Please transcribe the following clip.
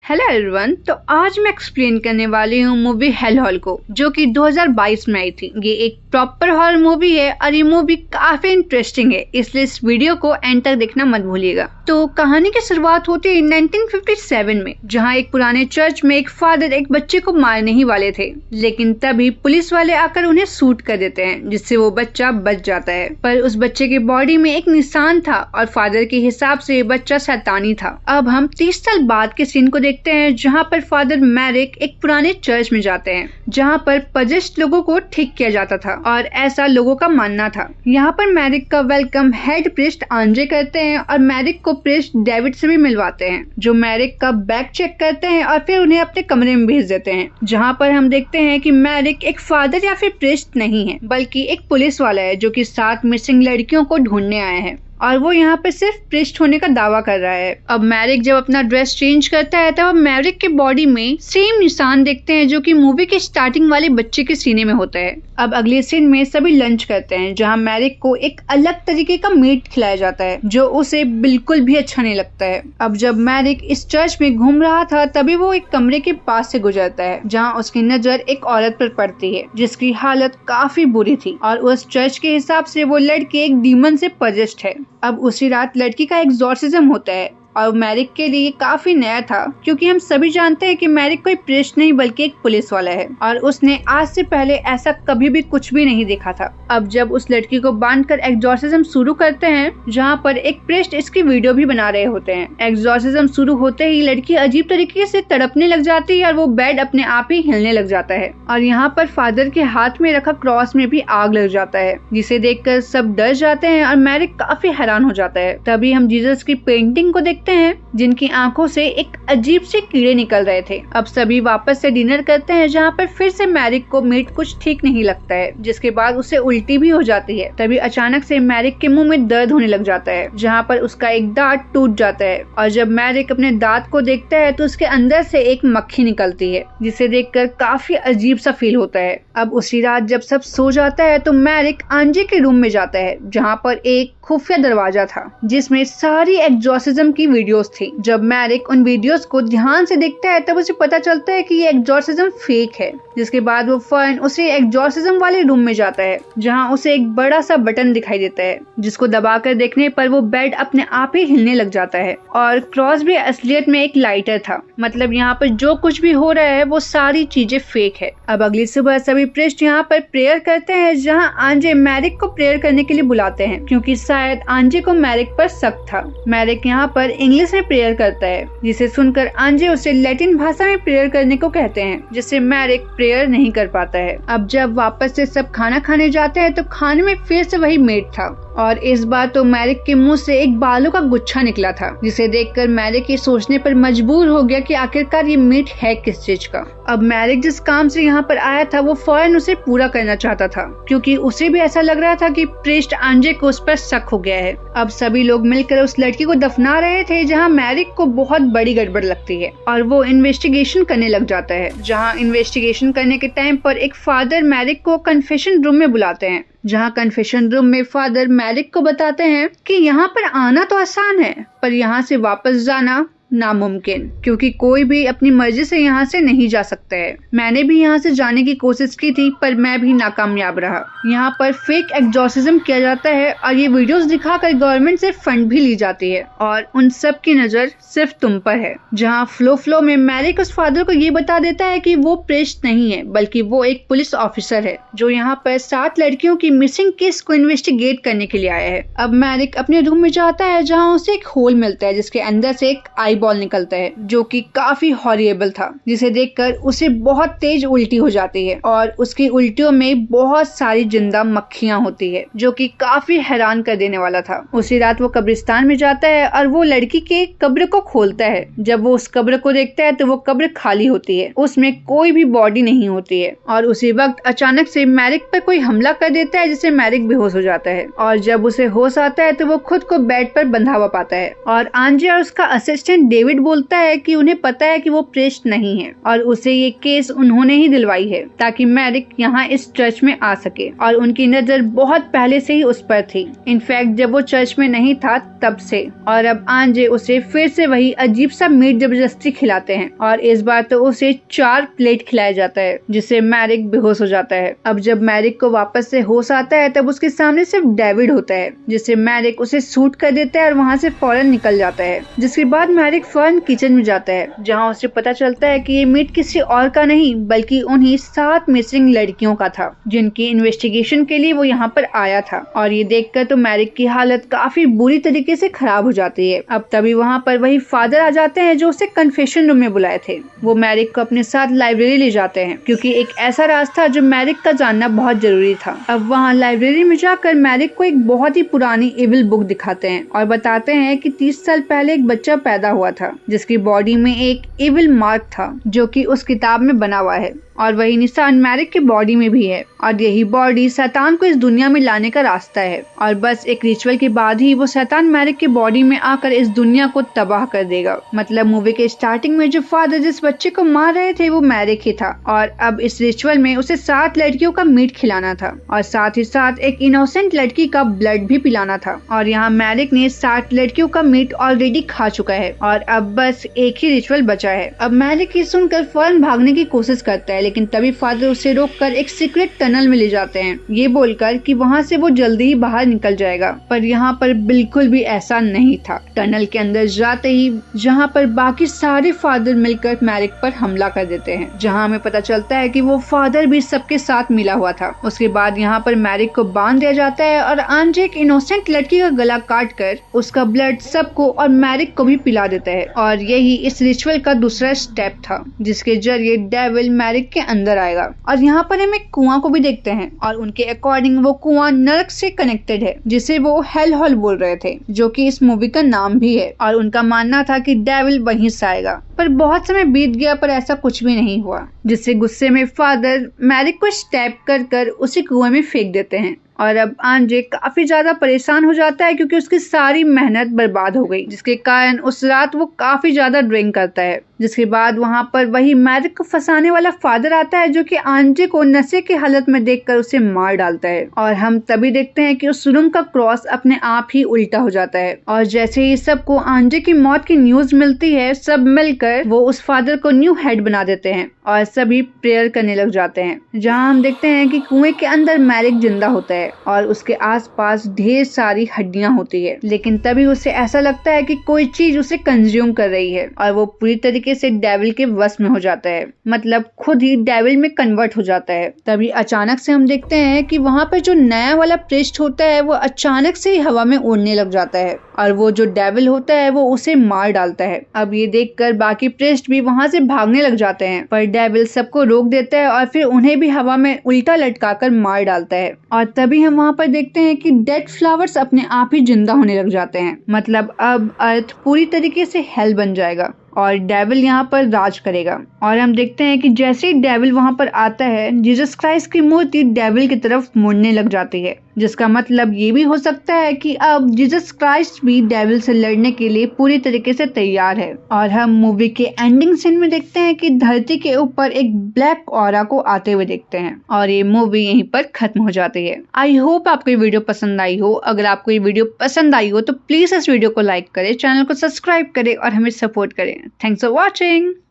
Hello everyone. तो आज मैं एक्सप्लेन करने वाली हूँ मूवी हेल हॉल को, जो कि 2022 में आई थी। ये एक प्रॉपर हॉरर मूवी है और ये मूवी काफी इंटरेस्टिंग है, इसलिए इस वीडियो को एंड तक देखना मत भूलिएगा। तो कहानी की शुरुआत होती है 1957 में, जहाँ एक पुराने चर्च में एक फादर एक बच्चे को मारने ही वाले थे, लेकिन तभी पुलिस वाले आकर उन्हें शूट कर देते हैं, जिससे वो बच्चा बच जाता है। पर उस बच्चे के बॉडी में एक निशान था और फादर के हिसाब से ये बच्चा शैतानी था। अब हम 30 साल बाद के सीन को देखते हैं, जहाँ पर फादर मैरिक एक पुराने चर्च में जाते हैं, जहाँ पर पजेस्ट लोगों को ठीक किया जाता था और ऐसा लोगों का मानना था। यहाँ पर मैरिक का वेलकम हेड प्रीस्ट आंजे करते हैं और मैरिक को प्रीस्ट डेविड से भी मिलवाते हैं, जो मैरिक का बैग चेक करते हैं और फिर उन्हें अपने कमरे में भेज देते हैं, जहाँ पर हम देखते हैं कि मैरिक एक फादर या फिर प्रीस्ट नहीं है, बल्कि एक पुलिस वाला है जो कि 7 मिसिंग लड़कियों को ढूंढने आए हैं और वो यहाँ पे सिर्फ प्रीस्ट होने का दावा कर रहा है। अब मैरिक जब अपना ड्रेस चेंज करता है तब मैरिक के बॉडी में सेम निशान देखते हैं, जो कि मूवी के स्टार्टिंग वाले बच्चे के सीने में होता है। अब अगले सीन में सभी लंच करते हैं, जहाँ मैरिक को एक अलग तरीके का मीट खिलाया जाता है, जो उसे बिल्कुल भी अच्छा नहीं लगता है। अब जब मैरिक इस चर्च में घूम रहा था तभी वो एक कमरे के पास से गुजरता है, जहाँ उसकी नजर एक औरत पर पड़ती है, जिसकी हालत काफी बुरी थी और उस चर्च के हिसाब से वो लड़की एक डीमन से पजेस्ट है। अब उसी रात लड़की का एग्जॉर्सिज्म होता है और मैरिक के लिए काफी नया था, क्योंकि हम सभी जानते हैं कि मैरिक कोई प्रीस्ट नहीं बल्कि एक पुलिस वाला है और उसने आज से पहले ऐसा कभी भी कुछ भी नहीं देखा था। अब जब उस लड़की को बांधकर एग्जॉर्सिज्म शुरू करते हैं, जहाँ पर एक प्रीस्ट इसकी वीडियो भी बना रहे होते हैं। एग्जॉर्सिज्म शुरू होते ही लड़की अजीब तरीके से तड़पने लग जाती है और वो बेड अपने आप ही हिलने लग जाता है और यहाँ पर फादर के हाथ में रखा क्रॉस में भी आग लग जाता है, जिसे देखकर सब डर जाते हैं और मैरिक काफी हैरान हो जाता है। तभी हम जीसस की पेंटिंग को देखते हैं, जिनकी आंखों से एक अजीब से कीड़े निकल रहे थे। अब सभी वापस से डिनर करते हैं, जहाँ पर फिर से मैरिक को मीट कुछ ठीक नहीं लगता है, जिसके बाद उसे उल्टी भी हो जाती है। तभी अचानक से मैरिक के मुंह में दर्द होने लग जाता है, जहाँ पर उसका एक दांत टूट जाता है और जब मैरिक अपने दांत को देखता है तो उसके अंदर से एक मक्खी निकलती है, जिसे देखकर काफी अजीब सा फील होता है। अब उसी रात जब सब सो जाता है तो मैरिक आंजे के रूम में जाता है, जहाँ पर एक खुफिया दरवाजा था जिसमें सारी एग्जॉर्सिज्म की वीडियोस थी। जब मैरिक उन वीडियोस को ध्यान से देखता है तब उसे पता चलता है कि ये एग्जॉर्सिज्म फेक है, जिसके बाद वो फौरन उसे एग्जॉर्सिज्म वाले रूम में जाता है, जहां उसे एक बड़ा सा बटन दिखाई देता है, जिसको दबाकर देखने पर वो बेड अपने आप ही हिलने लग जाता है और क्रॉस भी असलियत में एक लाइटर था। मतलब यहाँ पर जो कुछ भी हो रहा है वो सारी चीजें फेक है। अब अगली सुबह सभी प्रीस्ट यहाँ पर प्रेयर करते हैं, जहाँ आंजे मैरिक को प्रेयर करने के लिए बुलाते हैं, क्योंकि शायद आंजे को मैरिक पर शक था। मैरिक यहाँ पर इंग्लिश में प्रेयर करता है, जिसे सुनकर आंजे उसे लैटिन भाषा में प्रेयर करने को कहते हैं, जिससे मैरिक प्रेयर नहीं कर पाता है। अब जब वापस से सब खाना खाने जाते हैं तो खाने में फिर से वही मीट था और इस बार तो मैरिक के मुंह से एक बालों का गुच्छा निकला था, जिसे देखकर मैरिक ये सोचने पर मजबूर हो गया कि आखिरकार ये मीट है किस चीज का। अब मैरिक जिस काम से यहाँ पर आया था वो फौरन उसे पूरा करना चाहता था, क्योंकि उसे भी ऐसा लग रहा था कि प्रीस्ट आंजे को उस पर शक हो गया है। अब सभी लोग मिलकर उस लड़की को दफना रहे थे, जहाँ मैरिक को बहुत बड़ी गड़बड़ लगती है और वो इन्वेस्टिगेशन करने लग जाता है। जहाँ इन्वेस्टिगेशन करने के टाइम पर एक फादर मैरिक को कन्फेशन रूम में बुलाते हैं, जहाँ कन्फेशन रूम में फादर मैरिक को बताते हैं कि यहाँ पर आना तो आसान है, पर यहाँ से वापस जाना नामुमकिन, क्योंकि कोई भी अपनी मर्जी से यहाँ से नहीं जा सकता है। मैंने भी यहाँ से जाने की कोशिश की थी, पर मैं भी नाकामयाब रहा। यहाँ पर फेक एग्जॉर्सिज्म किया जाता है और ये वीडियोस दिखाकर गवर्नमेंट से फंड भी ली जाती है और उन सब की नजर सिर्फ तुम पर है। जहाँ फ्लो में मैरिक उस फादर को ये बता देता है कि वो प्रीस्ट नहीं है, बल्कि वो एक पुलिस ऑफिसर है, जो यहाँ पर 7 लड़कियों की मिसिंग केस को इन्वेस्टिगेट करने के लिए आया है। अब मैरिक अपने रूम में जाता है, जहाँ उसे एक होल मिलता है, जिसके अंदर से एक आई बॉल निकलता है, जो कि काफी हॉरिएबल था, जिसे देखकर उसे बहुत तेज उल्टी हो जाती है और उसकी उल्टियों में बहुत सारी जिंदा मक्खियां होती है, जो कि काफी हैरान कर देने वाला था। उसी रात वो कब्रिस्तान में जाता है और वो लड़की के कब्र को खोलता है। जब वो उस कब्र को देखता है तो वो कब्र खाली होती है, उसमें कोई भी बॉडी नहीं होती है और उसी वक्त अचानक से मैरिक पर कोई हमला कर देता है, जिससे मैरिक बेहोश हो जाता है और जब उसे होश आता है तो वो खुद को बेड पर बंधा हुआ पाता है और आंजे और उसका असिस्टेंट डेविड बोलता है कि उन्हें पता है कि वो प्रेस्ट नहीं है और उसे ये केस उन्होंने ही दिलवाई है ताकि मैरिक यहाँ इस चर्च में आ सके, और उनकी नजर बहुत पहले से ही उस पर थी। इनफैक्ट जब वो चर्च में नहीं था तब से। और अब आंजे उसे फिर से वही अजीब सा मीट जबरदस्ती खिलाते हैं और इस बार तो उसे 4 प्लेट खिलाया जाता है जिससे मैरिक बेहोश हो जाता है। अब जब मैरिक को वापस से होश आता है तब उसके सामने सिर्फ डेविड होता है, जिससे मैरिक उसे शूट कर देता है और वहाँ से फौरन निकल जाता है। जिसके बाद मैरिक फौरन किचन में जाता है जहाँ उसे पता चलता है कि ये मीट किसी और का नहीं बल्कि उन्हीं 7 मिसिंग लड़कियों का था जिनकी इन्वेस्टिगेशन के लिए वो यहाँ पर आया था। और ये देखकर तो मैरिक की हालत काफी बुरी तरीके से खराब हो जाती है। अब तभी वहाँ पर वही फादर आ जाते हैं जो उसे कन्फेशन रूम में बुलाए थे। वो मैरिक को अपने साथ लाइब्रेरी ले जाते हैं क्योंकि एक ऐसा राज था जो मैरिक का जानना बहुत जरूरी था। अब वहाँ लाइब्रेरी में जाकर मैरिक को एक बहुत ही पुरानी इविल बुक दिखाते हैं और बताते हैं कि 30 साल पहले एक बच्चा पैदा हुआ था जिसकी बॉडी में एक इविल मार्क था जो कि उस किताब में बना हुआ है, और वही निशान मैरिक के बॉडी में भी है। और यही बॉडी शैतान को इस दुनिया में लाने का रास्ता है और बस एक रिचुअल के बाद ही वो शैतान मैरिक के बॉडी में आकर इस दुनिया को तबाह कर देगा। मतलब मूवी के स्टार्टिंग में जो फादर जिस बच्चे को मार रहे थे वो मैरिक ही था, और अब इस रिचुअल में उसे 7 लड़कियों का मीट खिलाना था और साथ ही साथ एक इनोसेंट लड़की का ब्लड भी पिलाना था। और यहाँ मैरिक ने 7 लड़कियों का मीट ऑलरेडी खा चुका है और अब बस एक ही रिचुअल बचा है। अब मैरिक ये सुनकर फौरन भागने की कोशिश करता है, लेकिन तभी फादर उसे रोककर एक सीक्रेट टनल में ले जाते हैं, ये बोलकर कि वहाँ से वो जल्दी ही बाहर निकल जाएगा। पर यहाँ पर बिल्कुल भी ऐसा नहीं था। टनल के अंदर जाते ही जहाँ पर बाकी सारे फादर मिलकर मैरिक पर हमला कर देते हैं, जहाँ हमें पता चलता है कि वो फादर भी सबके साथ मिला हुआ था। उसके बाद यहाँ पर मैरिक को बांध दिया जाता है और आंजे एक इनोसेंट लड़की का गला काट कर उसका ब्लड सबको और मैरिक को भी पिला देता है। और यही इस रिचुअल का दूसरा स्टेप था जिसके जरिए डेविल मैरिक के अंदर आएगा। और यहाँ पर हम एक कुआं को भी देखते हैं और उनके अकॉर्डिंग वो कुआं नरक से कनेक्टेड है जिसे वो हेल हॉल बोल रहे थे, जो कि इस मूवी का नाम भी है। और उनका मानना था कि डेविल वहीं से आएगा। पर बहुत समय बीत गया पर ऐसा कुछ भी नहीं हुआ, जिससे गुस्से में फादर मैरिक को स्टैब कर उसी कुएं में फेंक देते हैं। और अब आंजे काफी ज्यादा परेशान हो जाता है क्योंकि उसकी सारी मेहनत बर्बाद हो गई, जिसके कारण उस रात वो काफी ज्यादा ड्रिंक करता है। जिसके बाद वहाँ पर वही मैरिक को फंसाने वाला फादर आता है जो कि आंजे को नशे की हालत में देखकर उसे मार डालता है। और हम तभी देखते हैं कि उस रूम का क्रॉस अपने आप ही उल्टा हो जाता है। और जैसे ही सबको आंजे की मौत की न्यूज मिलती है, सब मिलकर वो उस फादर को न्यू हेड बना देते हैं और सभी प्रेयर करने लग जाते हैं। जहाँ हम देखते हैं कि कुएं के अंदर मैरिक जिंदा होता है और उसके आसपास ढेर सारी हड्डियां होती है, लेकिन तभी उसे ऐसा लगता है कि कोई चीज उसे कंज्यूम कर रही है और वो पूरी तरीके से डेविल के वश में हो जाता है, मतलब खुद ही डेविल में कन्वर्ट हो जाता है। तभी अचानक से हम देखते हैं कि वहाँ पर जो नया वाला प्रेस्ट होता है वो अचानक से ही हवा में उड़ने लग जाता है और वो जो डेविल होता है वो उसे मार डालता है। अब ये देखकर बाकी प्रेस्ट भी वहाँ से भागने लग जाते हैं, पर डेविल सबको रोक देता है और फिर उन्हें भी हवा में उल्टा लटकाकर मार डालता है। और तभी हम वहाँ पर देखते हैं कि डेड फ्लावर्स अपने आप ही जिंदा होने लग जाते हैं, मतलब अब अर्थ पूरी तरीके से हेल बन जाएगा और डेविल यहाँ पर राज करेगा। और हम देखते हैं कि जैसे ही डेविल वहाँ पर आता है, जीसस क्राइस्ट की मूर्ति डेविल की तरफ मुड़ने लग जाती है, जिसका मतलब ये भी हो सकता है कि अब जीसस क्राइस्ट भी डेविल से लड़ने के लिए पूरी तरीके से तैयार है। और हम मूवी के एंडिंग सीन में देखते हैं कि धरती के ऊपर एक ब्लैक ऑरा को आते हुए देखते हैं और ये मूवी यहीं पर खत्म हो जाती है। आई होप आपको ये वीडियो पसंद आई हो। अगर आपको ये वीडियो पसंद आई हो तो प्लीज इस वीडियो को लाइक करें, चैनल को सब्सक्राइब करें और हमें सपोर्ट करें। Thanks for watching.